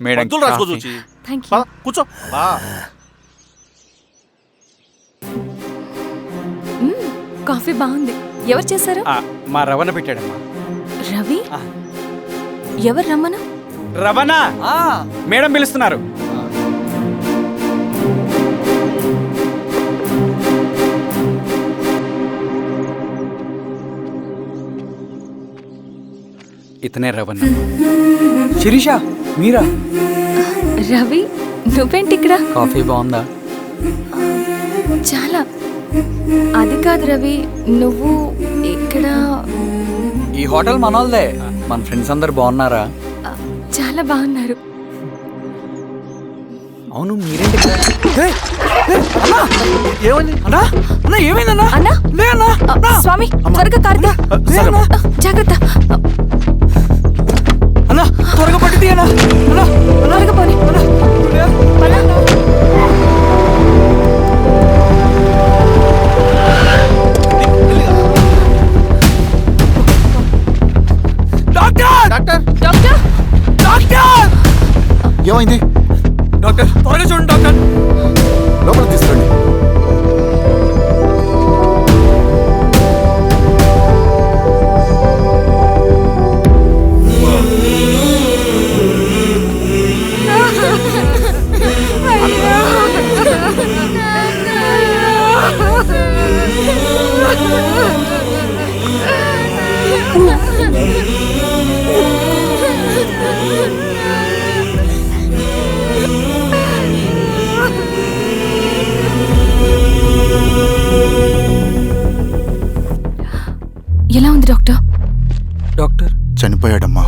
Madam రాసుకో చూచి కూర్చో. కాఫీ బాగుంది. ఎవరు చేశారు? మా రవణ పెట్టాడమ్మా. రవి? ఎవరు రమ్మను? రవణ మేడం పిలుస్తున్నారు. ఇతనే రవణ. శిరీష మీరా? రవి నువ్వేంటి ఇక్కడ? కాఫీ బాగుందా? చాలా. అది కాదు రవి, నువ్వు ఇక్కడ. ఈ హోటల్ మనోల్దే. మన ఫ్రెండ్స్ అందరు బాగున్నారా? చాలా బాగున్నారు. అవును మీరేంటి ఇక్కడ? ఏమైంది అన్నా అన్నా ఏమైందన్నా? అన్నా లే అన్నా. స్వామి త్వరగా కార్తీ. జాగ్రత్త అన్నా, త్వరగా పట్టి తీయనా. అన్నా త్వరగా పోనీ. ఏమైంది డాక్టర్? త్వరగా చూడండి డాక్టర్. లోపల తీసుకురండి. ఎలా ఉంది డాక్టర్? డాక్టర్ చనిపోయాడమ్మా.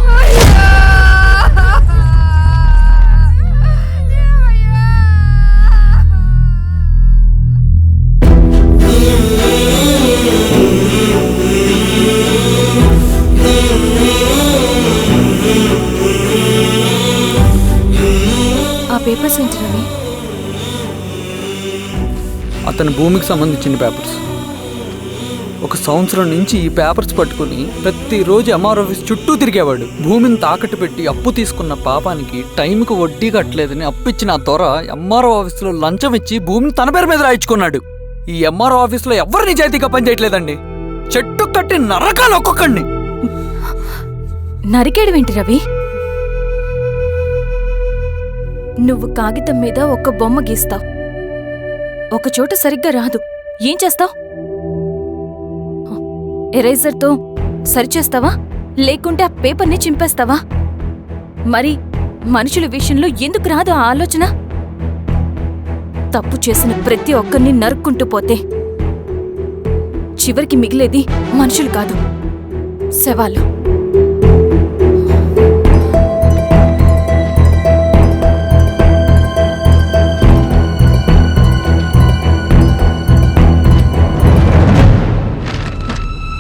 ఆ పేపర్స్ ఏంటి రవి? అతని భూమికి సంబంధించిన పేపర్స్. ఒక సంవత్సరం నుంచి ఈ పేపర్స్ పట్టుకుని ప్రతిరోజు ఎంఆర్ ఆఫీస్ చుట్టూ తిరిగేవాడు. భూమిని తాకట్టు పెట్టి అప్పు తీసుకున్న పాపానికి టైంకి వడ్డీ కట్టలేదని అప్పిచ్చిన ఆ త్వర ఎంఆర్ఓ ఆఫీస్లో లంచం ఇచ్చి భూమిని తన పేరు మీద రాయించుకున్నాడు. ఈ ఎంఆర్ఓ ఆఫీస్లో ఎవరు నిజాయితీగా పనిచేయట్లేదండి. చెట్టు కట్టి నరకాలు ఒక్కొక్కడిని. నరికేయడం ఏంటి రవి? నువ్వు కాగితం మీద ఒక బొమ్మ గీస్తావు, ఒక చోట సరిగ్గా రాదు, ఏం చేస్తావు? ఎరేజర్తో సరిచేస్తావా, లేకుంటే ఆ పేపర్ని చింపేస్తావా? మరి మనుషుల విషయంలో ఎందుకు రాదు ఆ ఆలోచన? తప్పు చేసిన ప్రతి ఒక్కరిని నరుక్కుంటూ పోతే చివరికి మిగిలేది మనుషులు కాదు, శవాలు.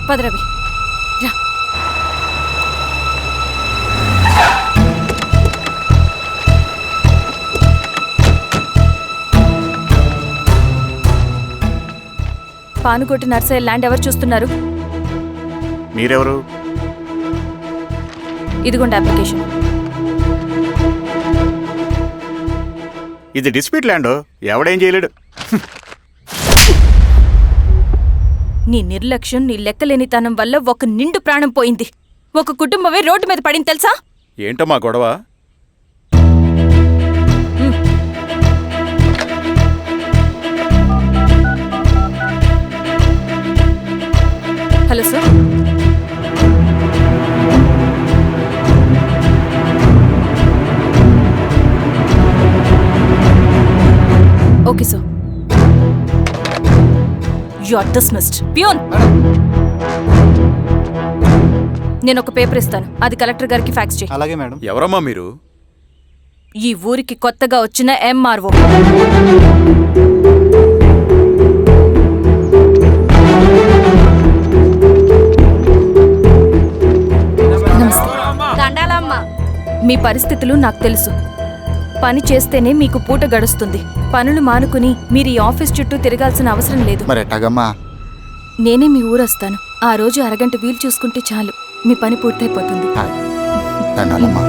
పదరవి రా. పానుకోటి నర్సయ్య ల్యాండ్ ఎవరు చూస్తున్నారు? మీరెవరు? ఇదిగోండి అప్లికేషన్. ఇది డిస్ప్యూట్ ల్యాండ్, ఎవడేం చేయలేడు. నీ నిర్లక్ష్యం, నీ లెక్కలేనితనం వల్ల ఒక నిండు ప్రాణం పోయింది. ఒక కుటుంబమే రోడ్డు మీద పడింది తెలుసా? ఏంటమ్మా గొడవ? Hello sir. Okay sir. You are dismissed. Pion! నేను ఒక పేపర్ ఇస్తాను, అది కలెక్టర్ గారికి ఫ్యాక్స్ చేయి. అలాగే మేడం. ఎవరమ్మా మీరు? ఈ ఊరికి కొత్తగా వచ్చిన ఎంఆర్ఓ. నమస్తే. మీ పరిస్థితులు నాకు తెలుసు. పని చేస్తేనే మీకు పూట గడుస్తుంది. పనులు మానుకుని మీరు ఈ ఆఫీస్ చుట్టూ తిరగాల్సిన అవసరం లేదు. మరి ఎట్టాగమ్మా? నేనే మీ ఊరొస్తాను. ఆ రోజు అరగంట వీలు చూసుకుంటే చాలు, మీ పని పూర్తయిపోతుంది. దండాలమ్మా.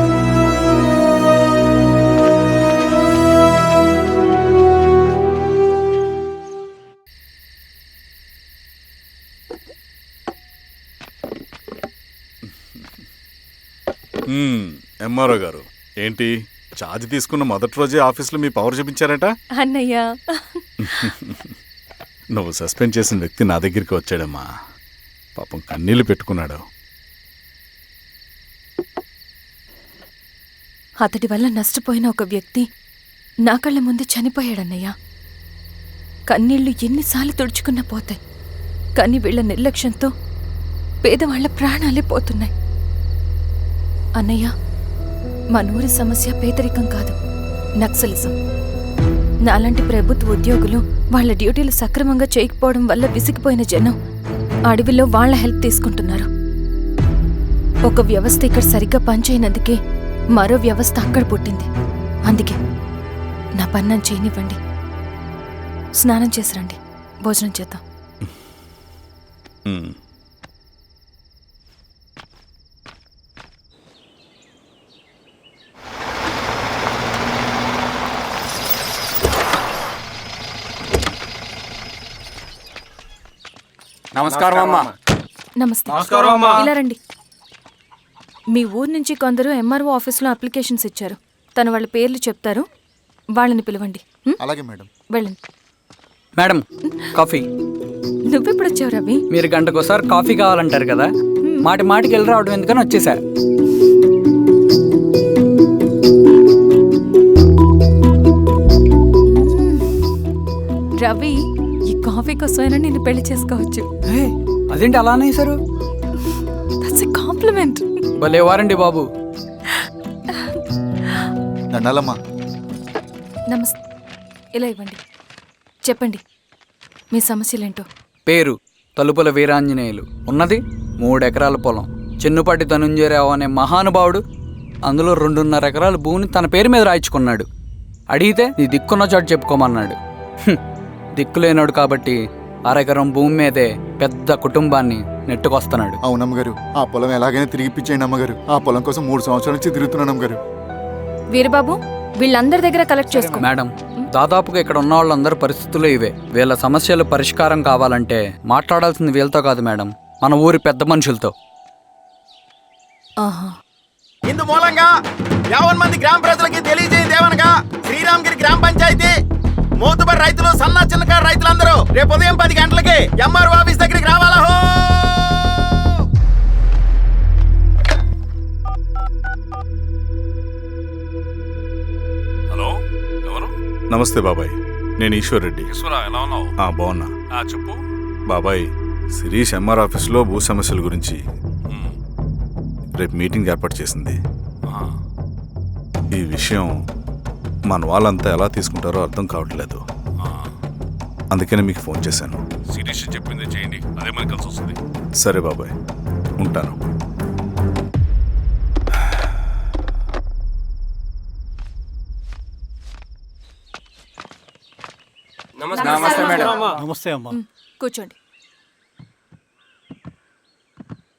ఎంఆర్ఓ గారు ఏంటి ఛార్జ్ తీసుకున్న మొదటి రోజే ఆఫీస్లో మీ పవర్ చూపించారట? అన్నయ్య నువ్వు సస్పెండ్ చేసిన వ్యక్తి నా దగ్గరికి వచ్చాడమ్మా. పాపం కన్నీళ్లు పెట్టుకున్నాడు. అతడి వల్ల నష్టపోయిన ఒక వ్యక్తి నా కళ్ళ ముందు చనిపోయాడన్నయ్య. కన్నీళ్లు ఎన్నిసార్లు తుడుచుకున్నా పోతాయి, కానీ వీళ్ళ నిర్లక్ష్యంతో పేదవాళ్ల ప్రాణాలే పోతున్నాయి. అన్నయ్య, మా నూరి సమస్య పేదరికం కాదు, నక్సలిజం. నాలాంటి ప్రభుత్వ ఉద్యోగులు వాళ్ళ డ్యూటీలు సక్రమంగా చేయకపోవడం వల్ల విసిగిపోయిన జనం అడవిలో వాళ్ల హెల్ప్ తీసుకుంటున్నారు. ఒక వ్యవస్థ ఇక్కడ సరిగ్గా పనిచేయనందుకే మరో వ్యవస్థ అక్కడ పుట్టింది. అందుకే నా పన్నం చేయనివ్వండి. స్నానం చేసి రండి, భోజనం చేద్దాం. నమస్కారం అమ్మా. నమస్తే. ఇలా రండి. మీ ఊరు నుంచి కొందరు ఎంఆర్ఓ ఆఫీస్లో అప్లికేషన్స్ ఇచ్చారు. తను వాళ్ళ పేర్లు చెప్తారు, వాళ్ళని పిలవండి. అలాగే మేడం. వెళ్ళండి. Madam, coffee. నువ్వెప్పుడు వచ్చావు రవి? మీరు గంటకోసారి కాఫీ కావాలంటారు కదా, మాటి మాటికి వెళ్ళి రావడం ఎందుకని వచ్చేసా. రవి, ఈ కాఫీ కోసమైనా నిన్ను పెళ్లి చేసుకోవచ్చు. అదేంటి అలా అనేసారు? That's a compliment. భలే వారండి బాబు. దండాలమ్మా. నమస్తే. ఇలా ఇవ్వండి. చెప్పండి మీ సమస్యలేంటో. పేరు తలుపుల వీరాంజనేయులు. ఉన్నది 3 ఎకరాల పొలం. చిన్నుపాటి ధనుంజయరావు అనే మహానుభావుడు అందులో 2.5 ఎకరాల భూమిని తన పేరు మీద రాయించుకున్నాడు. అడిగితే నీ దిక్కున్న చోటు చెప్పుకోమన్నాడు. దిక్కులేనాడు కాబట్టి 1/2 ఎకరం భూమి మీదే పెద్ద కుటుంబాన్ని నెట్టుకొస్తున్నాడు. అవునమ్మగారు, ఆ పొలం ఎలాగైనా తిరిగి ఇప్పించేయండి అమ్మగారు. ఆ పొలం కోసం 3 సంవత్సరాల నుంచి తిరుగుతున్నాను అమ్మగారు. వీరబాబు, వీళ్ళందరి దగ్గర కలెక్ట్ చేసుకో. మేడం, దాదాపుగా ఇక్కడ ఉన్న వాళ్ళందరి పరిస్థితులు ఇవే. వీళ్ళ సమస్యలు పరిష్కారం కావాలంటే మాట్లాడాల్సింది వీళ్ళతో కాదు మేడం, మన ఊరి పెద్ద మనుషులతో. ఆహా. ఇందు మూలంగా 50 మంది గ్రామ ప్రజలకి తెలియజేయదేవనగా శ్రీరామగిరి గ్రామ పంచాయతీ మోతుబడి రైతులు, సన్న చిన్నకారు రైతులందరూ రేపు ఉదయం 10 గంటలకి ఎంఆర్ఓ ఆఫీస్ దగ్గరికి రావాలా. హలో, ఎవరు? నమస్తే బాబాయ్, నేను ఈశ్వర్ రెడ్డి. ఎలా ఉన్నావు? బాగున్నా. చెప్పు. బాబాయ్, శిరీష్ ఎంఆర్ ఆఫీస్లో భూ సమస్యల గురించి రేపు మీటింగ్ ఏర్పాటు చేసింది. ఈ విషయం మన వాళ్ళంతా ఎలా తీసుకుంటారో అర్థం కావట్లేదు. అందుకనే మీకు ఫోన్ చేశాను. శిరీష్ చెప్పింది చేయండి, అదే మనకి కలిసి వస్తుంది. సరే బాబాయ్, ఉంటాను. నమస్తే మేడం. నమస్తే అమ్మా. కూర్చోండి.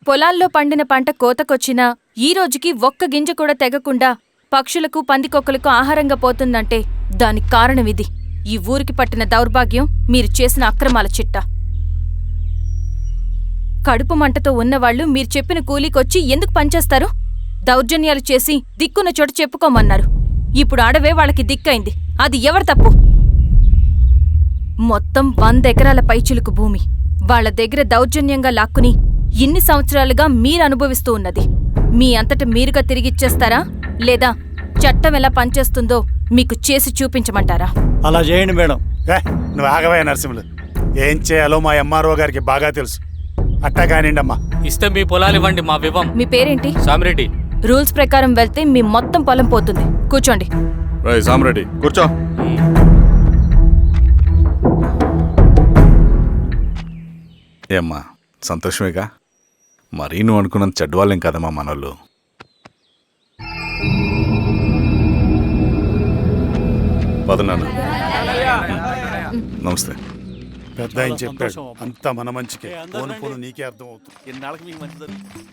పొలాల్లో పండిన పంట కోతకొచ్చినా ఈ రోజుకి ఒక్క గింజ కూడా తెగకుండా పక్షులకు, పందికొక్కలకు ఆహారంగా పోతుందంటే దానికి కారణం ఇది. ఈ ఊరికి పట్టిన దౌర్భాగ్యం మీరు చేసిన అక్రమాల చిట్టా. కడుపు మంటతో ఉన్నవాళ్లు మీరు చెప్పిన కూలీకొచ్చి ఎందుకు పనిచేస్తారు? దౌర్జన్యాలు చేసి దిక్కున్న చోట చెప్పుకోమన్నారు. ఇప్పుడు అడవే వాళ్ళకి దిక్కైంది. అది ఎవరి తప్పు? మొత్తం 100 ఎకరాల పైచిలుకు భూమి వాళ్ల దగ్గర దౌర్జన్యంగా లాక్కుని ఇన్ని సంవత్సరాలుగా మీరు అనుభవిస్తూ ఉన్నది. మీ అంతట మీరుగా తిరిగిచ్చేస్తారా, లేదా చట్టం ఎలా పనిచేస్తుందో మీకు చేసి చూపించమంటారా? అలా చేయండి మేడం. నువ్వు ఆగవే నరసింహులు, ఏం చేయాలో మా ఎంఆర్ఓ గారికి బాగా తెలుసు. అట్టా కానివ్వండమ్మా. ఇస్తే మీ పొలాలు ఇవ్వండి, మా వివం. మీ పేరేంటి? సామిరెడ్డి. రూల్స్ ప్రకారం వెళ్తే మీ మొత్తం పొలం పోతుంది. కూర్చోండి. సామిరెడ్డి కూర్చో. ఏమ్మా, సంతోషమేగా? మరీ నువ్వు అనుకున్నంత చెడ్డవాళ్ళేం కదమ్మా మనోళ్ళు. పదనాన్న. నమస్తే. పెద్ద ఆయన చెప్పాడు, అంతా మన మంచికే. పోను పోను నీకే అర్థం అవుతుంది. ఎన్నాళ్ళకి మీకు మంచి జరుగుతుంది.